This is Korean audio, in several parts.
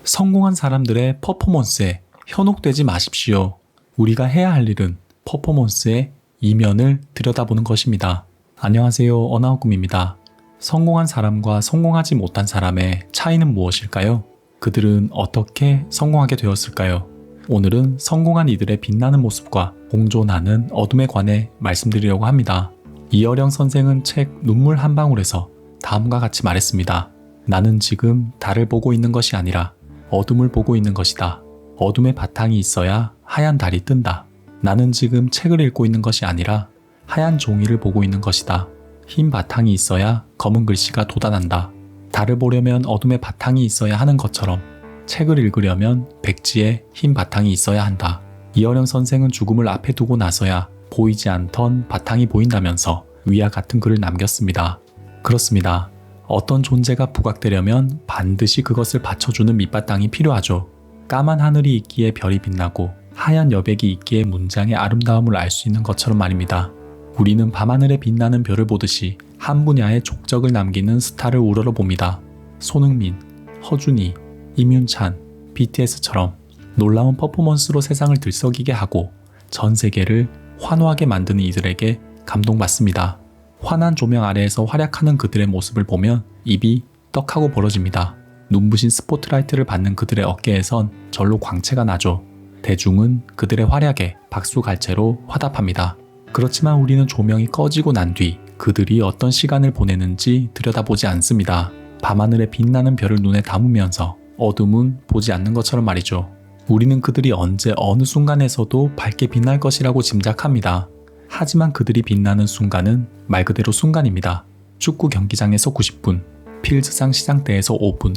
성공한 사람들의 퍼포먼스에 현혹되지 마십시오. 우리가 해야 할 일은 퍼포먼스의 이면을 들여다보는 것입니다. 안녕하세요, 어나우꿈입니다. 성공한 사람과 성공하지 못한 사람의 차이는 무엇일까요? 그들은 어떻게 성공하게 되었을까요? 오늘은 성공한 이들의 빛나는 모습과 공존하는 어둠에 관해 말씀드리려고 합니다. 이어령 선생은 책 눈물 한 방울에서 다음과 같이 말했습니다. 나는 지금 달을 보고 있는 것이 아니라 어둠을 보고 있는 것이다. 어둠의 바탕이 있어야 하얀 달이 뜬다. 나는 지금 책을 읽고 있는 것이 아니라 하얀 종이를 보고 있는 것이다. 흰 바탕이 있어야 검은 글씨가 돋아난다. 달을 보려면 어둠의 바탕이 있어야 하는 것처럼 책을 읽으려면 백지에 흰 바탕이 있어야 한다. 이어령 선생은 죽음을 앞에 두고 나서야 보이지 않던 바탕이 보인다면서 위와 같은 글을 남겼습니다. 그렇습니다. 어떤 존재가 부각되려면 반드시 그것을 받쳐주는 밑바탕이 필요하죠. 까만 하늘이 있기에 별이 빛나고 하얀 여백이 있기에 문장의 아름다움을 알 수 있는 것처럼 말입니다. 우리는 밤하늘에 빛나는 별을 보듯이 한 분야의 족적을 남기는 스타를 우러러 봅니다. 손흥민, 허준이, 임윤찬, BTS처럼 놀라운 퍼포먼스로 세상을 들썩이게 하고 전 세계를 환호하게 만드는 이들에게 감동받습니다. 환한 조명 아래에서 활약하는 그들의 모습을 보면 입이 떡하고 벌어집니다. 눈부신 스포트라이트를 받는 그들의 어깨에선 절로 광채가 나죠. 대중은 그들의 활약에 박수갈채로 화답합니다. 그렇지만 우리는 조명이 꺼지고 난 뒤 그들이 어떤 시간을 보내는지 들여다보지 않습니다. 밤하늘에 빛나는 별을 눈에 담으면서 어둠은 보지 않는 것처럼 말이죠. 우리는 그들이 언제 어느 순간에서도 밝게 빛날 것이라고 짐작합니다. 하지만 그들이 빛나는 순간은 말 그대로 순간입니다. 축구 경기장에서 90분, 필즈상 시장대에서 5분,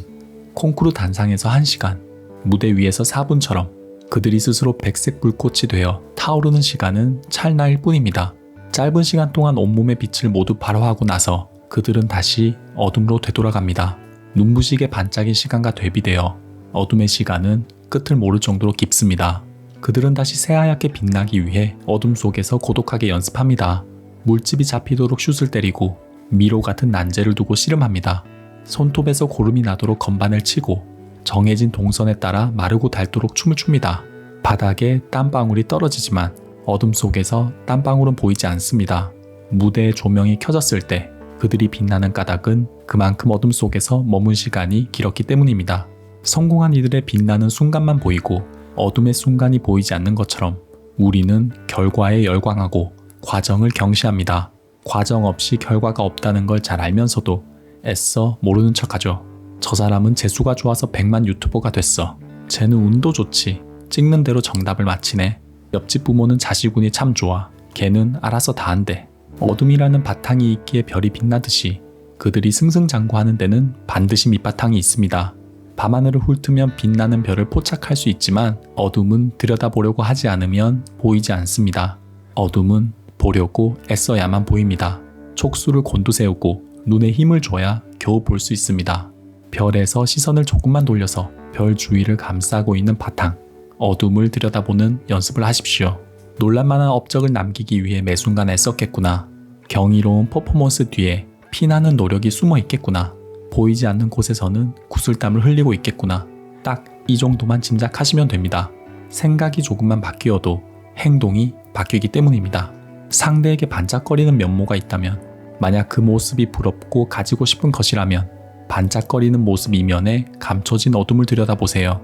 콩쿠르 단상에서 1시간, 무대 위에서 4분처럼 그들이 스스로 백색 불꽃이 되어 타오르는 시간은 찰나일 뿐입니다. 짧은 시간 동안 온몸의 빛을 모두 발화하고 나서 그들은 다시 어둠으로 되돌아갑니다. 눈부시게 반짝인 시간과 대비되어 어둠의 시간은 끝을 모를 정도로 깊습니다. 그들은 다시 새하얗게 빛나기 위해 어둠 속에서 고독하게 연습합니다. 물집이 잡히도록 슛을 때리고 미로 같은 난제를 두고 씨름합니다. 손톱에서 고름이 나도록 건반을 치고 정해진 동선에 따라 마르고 닳도록 춤을 춥니다. 바닥에 땀방울이 떨어지지만 어둠 속에서 땀방울은 보이지 않습니다. 무대의 조명이 켜졌을 때 그들이 빛나는 까닭은 그만큼 어둠 속에서 머문 시간이 길었기 때문입니다. 성공한 이들의 빛나는 순간만 보이고 어둠의 순간이 보이지 않는 것처럼 우리는 결과에 열광하고 과정을 경시합니다. 과정 없이 결과가 없다는 걸 잘 알면서도 애써 모르는 척하죠. 저 사람은 재수가 좋아서 100만 유튜버가 됐어. 쟤는 운도 좋지. 찍는 대로 정답을 맞히네. 옆집 부모는 자식운이 참 좋아. 걔는 알아서 다 한대. 어둠이라는 바탕이 있기에 별이 빛나듯이 그들이 승승장구하는 데는 반드시 밑바탕이 있습니다. 밤하늘을 훑으면 빛나는 별을 포착할 수 있지만 어둠은 들여다보려고 하지 않으면 보이지 않습니다. 어둠은 보려고 애써야만 보입니다. 촉수를 곤두세우고 눈에 힘을 줘야 겨우 볼 수 있습니다. 별에서 시선을 조금만 돌려서 별 주위를 감싸고 있는 바탕, 어둠을 들여다보는 연습을 하십시오. 놀랄만한 업적을 남기기 위해 매 순간 애썼겠구나. 경이로운 퍼포먼스 뒤에 피나는 노력이 숨어 있겠구나. 보이지 않는 곳에서는 구슬땀을 흘리고 있겠구나. 딱 이 정도만 짐작하시면 됩니다. 생각이 조금만 바뀌어도 행동이 바뀌기 때문입니다. 상대에게 반짝거리는 면모가 있다면, 만약 그 모습이 부럽고 가지고 싶은 것이라면 반짝거리는 모습 이면에 감춰진 어둠을 들여다보세요.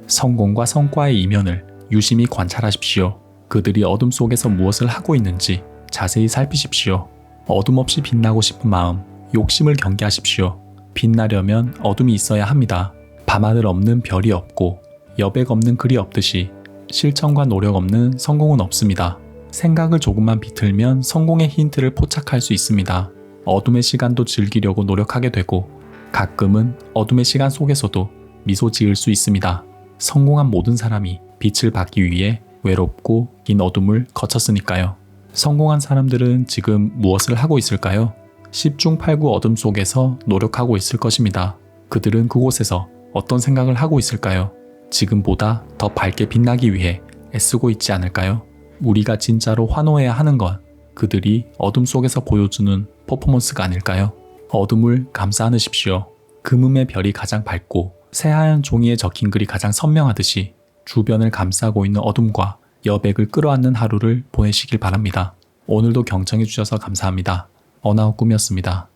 성공과 성과의 이면을 유심히 관찰하십시오. 그들이 어둠 속에서 무엇을 하고 있는지 자세히 살피십시오. 어둠 없이 빛나고 싶은 마음, 욕심을 경계하십시오. 빛나려면 어둠이 있어야 합니다. 밤하늘 없는 별이 없고 여백 없는 글이 없듯이 실천과 노력 없는 성공은 없습니다. 생각을 조금만 비틀면 성공의 힌트를 포착할 수 있습니다. 어둠의 시간도 즐기려고 노력하게 되고 가끔은 어둠의 시간 속에서도 미소 지을 수 있습니다. 성공한 모든 사람이 빛을 받기 위해 외롭고 긴 어둠을 거쳤으니까요. 성공한 사람들은 지금 무엇을 하고 있을까요? 10중 8구 어둠 속에서 노력하고 있을 것입니다. 그들은 그곳에서 어떤 생각을 하고 있을까요? 지금보다 더 밝게 빛나기 위해 애쓰고 있지 않을까요? 우리가 진짜로 환호해야 하는 건 그들이 어둠 속에서 보여주는 퍼포먼스가 아닐까요? 어둠을 감싸 안으십시오. 금음의 별이 가장 밝고 새하얀 종이에 적힌 글이 가장 선명하듯이 주변을 감싸고 있는 어둠과 여백을 끌어안는 하루를 보내시길 바랍니다. 오늘도 경청해 주셔서 감사합니다. 어나우 꿈이었습니다.